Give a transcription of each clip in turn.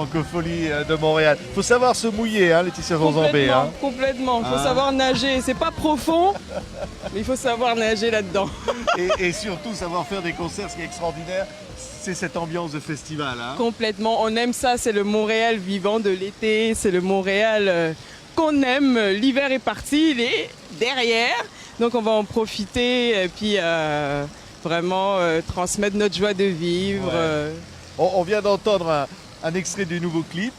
Francophonie de Montréal. Faut savoir se mouiller, hein, Laetitia Zanzambé. Hein. Complètement. Il faut savoir nager. C'est pas profond, mais il faut savoir nager là-dedans. Et surtout savoir faire des concerts. Ce qui est extraordinaire, c'est cette ambiance de festival. Hein. Complètement. On aime ça. C'est le Montréal vivant de l'été. C'est le Montréal qu'on aime. L'hiver est parti, il est derrière. Donc on va en profiter et puis vraiment transmettre notre joie de vivre. Ouais. On vient d'entendre un extrait du nouveau clip.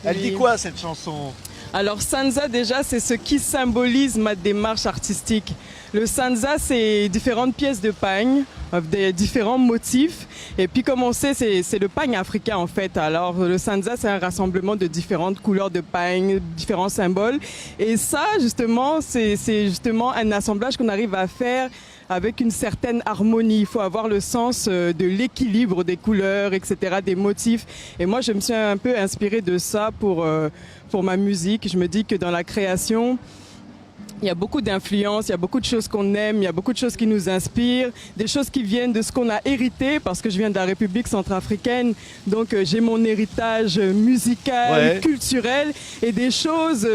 Elle dit quoi cette chanson? Alors Sansa déjà c'est ce qui symbolise ma démarche artistique. Le Sansa c'est différentes pièces de pagne, des différents motifs. Et puis comme on sait c'est le pagne africain en fait. Alors le Sansa c'est un rassemblement de différentes couleurs de pagne, différents symboles. Et ça justement c'est justement un assemblage qu'on arrive à faire avec une certaine harmonie. Il faut avoir le sens de l'équilibre des couleurs, etc., des motifs. Et moi, je me suis un peu inspirée de ça pour ma musique. Je me dis que dans la création, il y a beaucoup d'influences, il y a beaucoup de choses qu'on aime, il y a beaucoup de choses qui nous inspirent, des choses qui viennent de ce qu'on a hérité, parce que je viens de la République centrafricaine, donc j'ai mon héritage musical, culturel, et des choses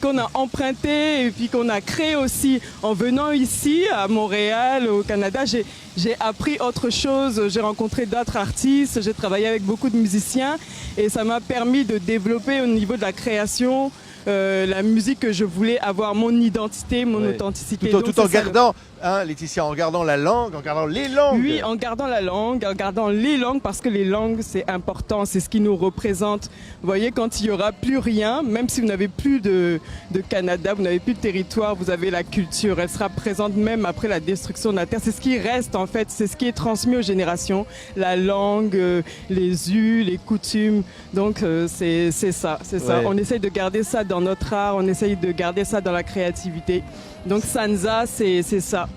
qu'on a empruntées et puis qu'on a créées aussi. En venant ici, à Montréal, au Canada, j'ai appris autre chose, j'ai rencontré d'autres artistes, j'ai travaillé avec beaucoup de musiciens, et ça m'a permis de développer au niveau de la création la musique que je voulais avoir, mon identité, mon authenticité. Tout en gardant, hein, Laetitia, en gardant la langue, en gardant les langues. Oui, en gardant la langue, en gardant les langues, parce que les langues, c'est important, c'est ce qui nous représente. Vous voyez, quand il n'y aura plus rien, même si vous n'avez plus de Canada, vous n'avez plus de territoire, vous avez la culture. Elle sera présente même après la destruction de la terre. C'est ce qui reste, en fait, c'est ce qui est transmis aux générations. La langue, les us, les coutumes. Donc, c'est ça, c'est ça. On essaye de garder ça dans notre art, on essaye de garder ça dans la créativité. Donc Sansa, c'est ça.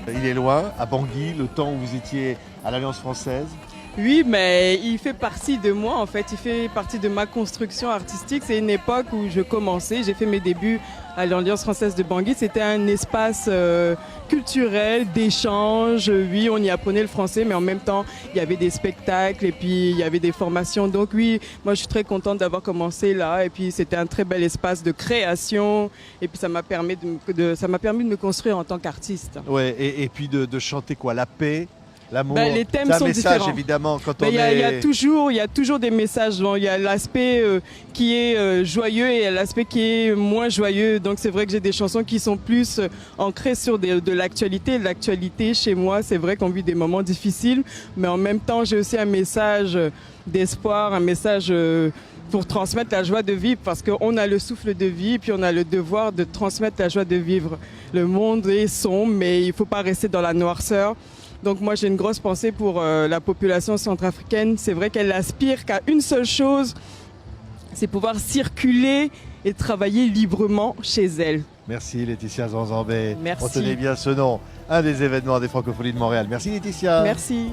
Il est loin, à Bangui, le temps où vous étiez à l'Alliance française. Oui, mais il fait partie de moi en fait, il fait partie de ma construction artistique. C'est une époque où je commençais, j'ai fait mes débuts à l'Alliance française de Bangui. C'était un espace culturel, d'échange. Oui, on y apprenait le français, mais en même temps, il y avait des spectacles et puis il y avait des formations. Donc oui, moi je suis très contente d'avoir commencé là. Et puis c'était un très bel espace de création. Et puis ça m'a permis de me construire en tant qu'artiste. Ouais, et puis de chanter quoi? La paix? L'amour, les thèmes sont message différents. Évidemment quand on il y a toujours des messages. Il y a l'aspect qui est joyeux et l'aspect qui est moins joyeux. Donc c'est vrai que j'ai des chansons qui sont plus ancrées sur de l'actualité. L'actualité chez moi, c'est vrai qu'on vit des moments difficiles, mais en même temps j'ai aussi un message d'espoir, un message pour transmettre la joie de vivre, parce qu'on a le souffle de vie, puis on a le devoir de transmettre la joie de vivre. Le monde est sombre, mais il ne faut pas rester dans la noirceur. Donc moi j'ai une grosse pensée pour la population centrafricaine. C'est vrai qu'elle aspire qu'à une seule chose, c'est pouvoir circuler et travailler librement chez elle. Merci Laetitia Zanzambé. Merci. Retenez bien ce nom, un des événements des Francophonies de Montréal. Merci Laetitia. Merci.